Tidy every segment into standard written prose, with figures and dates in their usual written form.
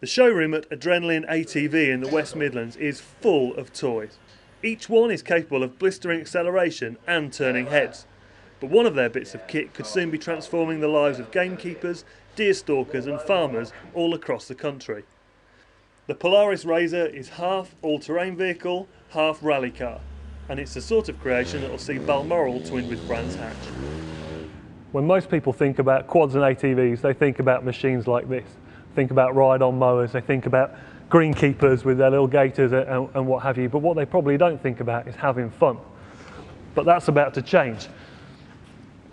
The showroom at Adrenaline ATV in the West Midlands is full of toys. Each one is capable of blistering acceleration and turning heads. But one of their bits of kit could soon be transforming the lives of gamekeepers, deer stalkers and farmers all across the country. The Polaris RZR is half all-terrain vehicle, half rally car, and it's the sort of creation that will see Balmoral twinned with Brands Hatch. When most people think about quads and ATVs, they think about machines like this. Think about ride-on mowers, they think about greenkeepers with their little gators and what have you, but what they probably don't think about is having fun. But that's about to change.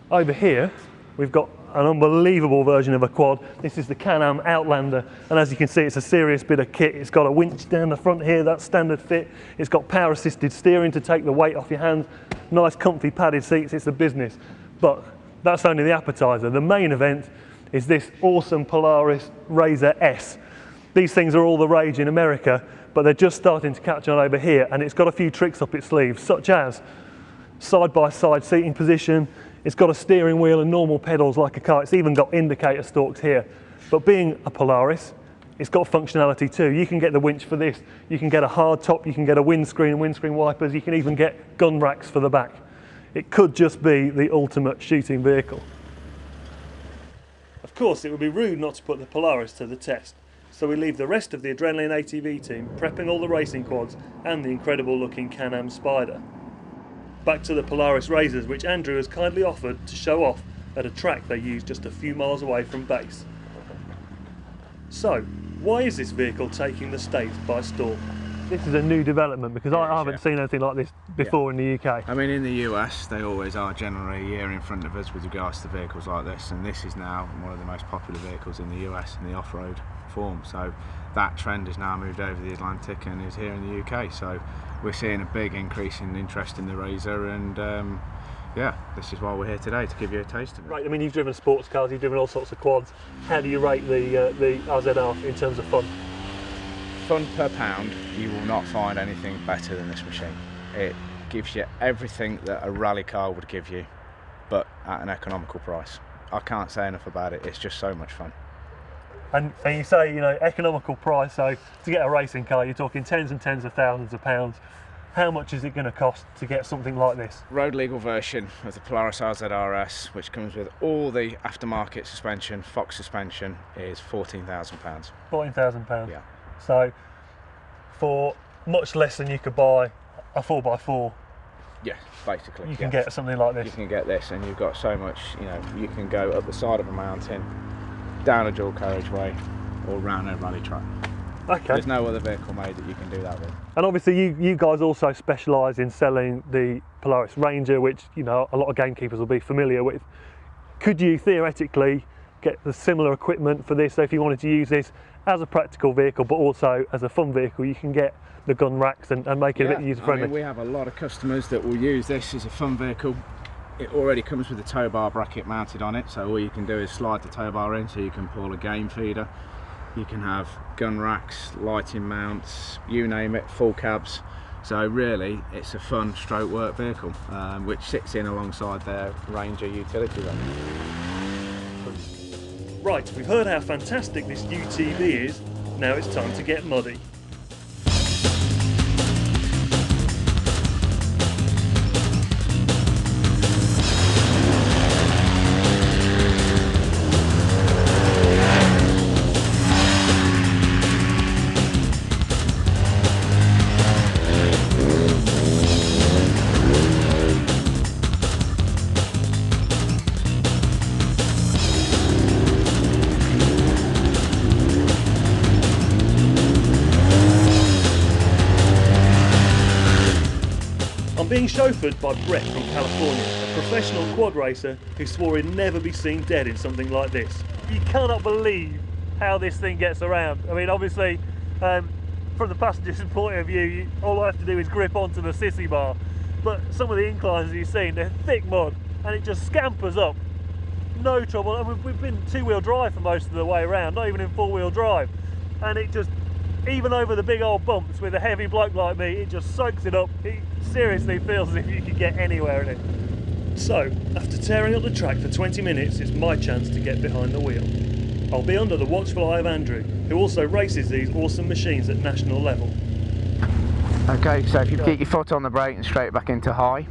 Over here, we've got an unbelievable version of a quad. This is the Can-Am Outlander, and as you can see, it's a serious bit of kit. It's got a winch down the front here, that's standard fit. It's got power-assisted steering to take the weight off your hands. Nice, comfy, padded seats, it's a business. But that's only the appetizer. The main event is this awesome Polaris RZR S. These things are all the rage in America, but they're just starting to catch on over here, and it's got a few tricks up its sleeve, such as side-by-side seating position. It's got a steering wheel and normal pedals like a car. It's even got indicator stalks here. But being a Polaris, it's got functionality too. You can get the winch for this. You can get a hard top. You can get a windscreen and windscreen wipers. You can even get gun racks for the back. It could just be the ultimate shooting vehicle. Of course, it would be rude not to put the Polaris to the test. So we leave the rest of the Adrenaline ATV team prepping all the racing quads and the incredible looking Can-Am Spider. Back to the Polaris RZRs, which Andrew has kindly offered to show off at a track they use just a few miles away from base. So, why is this vehicle taking the States by storm? This is a new development because I haven't seen anything like this before in the UK. I mean, in the US, they always are generally a year in front of us with regards to vehicles like this, and this is now one of the most popular vehicles in the US in the off-road form. So that trend has now moved over the Atlantic and is here in the UK. So we're seeing a big increase in interest in the RZR, and yeah, this is why we're here today, to give you a taste of it. Right, I mean, you've driven sports cars, you've driven all sorts of quads. How do you rate the RZR in terms of fun? Fun per pound, you will not find anything better than this machine. It gives you everything that a rally car would give you, but at an economical price. I can't say enough about it, it's just so much fun. And you say, you know, economical price, so to get a racing car, you're talking tens and tens of thousands of pounds. How much is it going to cost to get something like this? Road legal version of the Polaris RZR, which comes with all the aftermarket suspension, Fox suspension, is £14,000. £14,000? Yeah. So, for much less than you could buy a 4x4, yeah, basically. You can get something like this. You can get this, and you've got so much, you know, you can go up the side of a mountain, down a dual carriageway, or round a rally track. Okay. There's no other vehicle made that you can do that with. And obviously you guys also specialise in selling the Polaris Ranger, which, you know, a lot of gamekeepers will be familiar with. Could you theoretically get the similar equipment for this? So if you wanted to use this as a practical vehicle, but also as a fun vehicle, you can get the gun racks and make it a bit user-friendly. I mean, we have a lot of customers that will use this as a fun vehicle. It already comes with a tow bar bracket mounted on it, so all you can do is slide the tow bar in so you can pull a game feeder. You can have gun racks, lighting mounts, you name it, full cabs. So really, it's a fun stroke work vehicle, which sits in alongside their Ranger utility van. Right, we've heard how fantastic this UTV is, now it's time to get muddy. I'm being chauffeured by Brett from California, a professional quad racer who swore he'd never be seen dead in something like this. You cannot believe how this thing gets around. I mean, obviously, from the passenger's point of view, all I have to do is grip onto the sissy bar. But some of the inclines you've seen, they're thick mud, and it just scampers up. No trouble. And we've been two-wheel drive for most of the way around, not even in four-wheel drive. And it just, even over the big old bumps with a heavy bloke like me, it just soaks it up. It seriously feels as if you could get anywhere in it. So, after tearing up the track for 20 minutes, it's my chance to get behind the wheel. I'll be under the watchful eye of Andrew, who also races these awesome machines at national level. Okay, so if you keep your foot on the brake and straight back into high,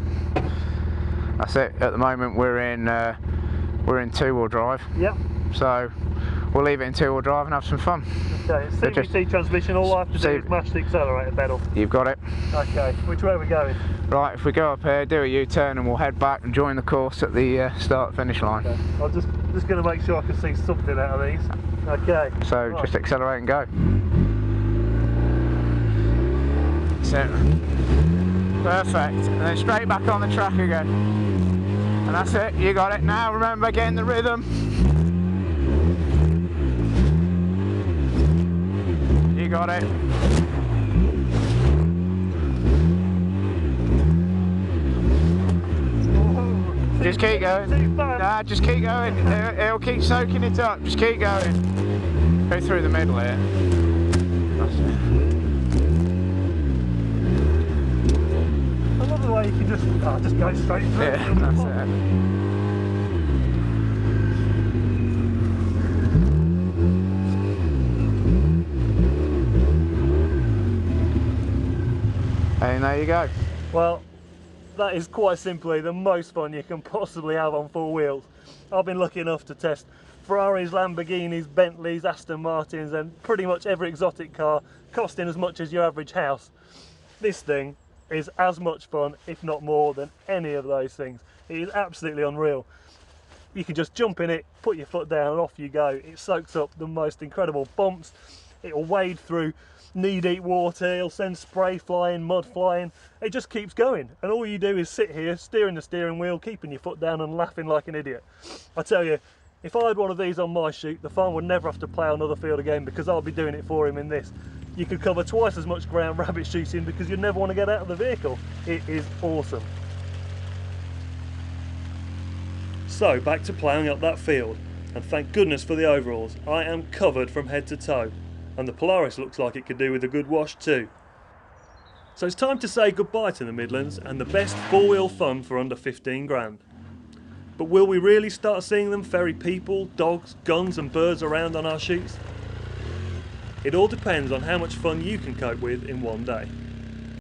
that's it. At the moment we're in two-wheel drive. Yep. So we'll leave it in two-wheel drive and have some fun. Okay, it's CVT transmission, all I have to do is mash the accelerator pedal. You've got it. Okay, which way are we going? Right, if we go up here, do a U-turn and we'll head back and join the course at the start-finish line. Okay. I'm just going to make sure I can see something out of these. Okay. So right. Just accelerate and go. So, perfect. And then straight back on the track again. And that's it, you got it. Now remember, get in the rhythm. You got it. Just keep going. Nah, just keep going. It'll keep soaking it up. Just keep going. Go through the middle here. That's it. I love the way you can just go straight through. Yeah, that's it. And there you go. Well, that is quite simply the most fun you can possibly have on four wheels. I've been lucky enough to test Ferraris, Lamborghinis, Bentleys, Aston Martins and pretty much every exotic car costing as much as your average house. This thing is as much fun, if not more, than any of those things. It is absolutely unreal. You can just jump in it, put your foot down and off you go. It soaks up the most incredible bumps. It'll wade through knee-deep water, it'll send spray flying, mud flying. It just keeps going, and all you do is sit here steering the steering wheel, keeping your foot down and laughing like an idiot. I tell you, if I had one of these on my chute, the farm would never have to plough another field again because I'll be doing it for him in this. You could cover twice as much ground rabbit shooting because you'd never want to get out of the vehicle. It is awesome. So back to ploughing up that field, and thank goodness for the overalls. I am covered from head to toe, and the Polaris looks like it could do with a good wash too. So it's time to say goodbye to the Midlands and the best four-wheel fun for under 15 grand. But will we really start seeing them ferry people, dogs, guns and birds around on our shoots? It all depends on how much fun you can cope with in one day.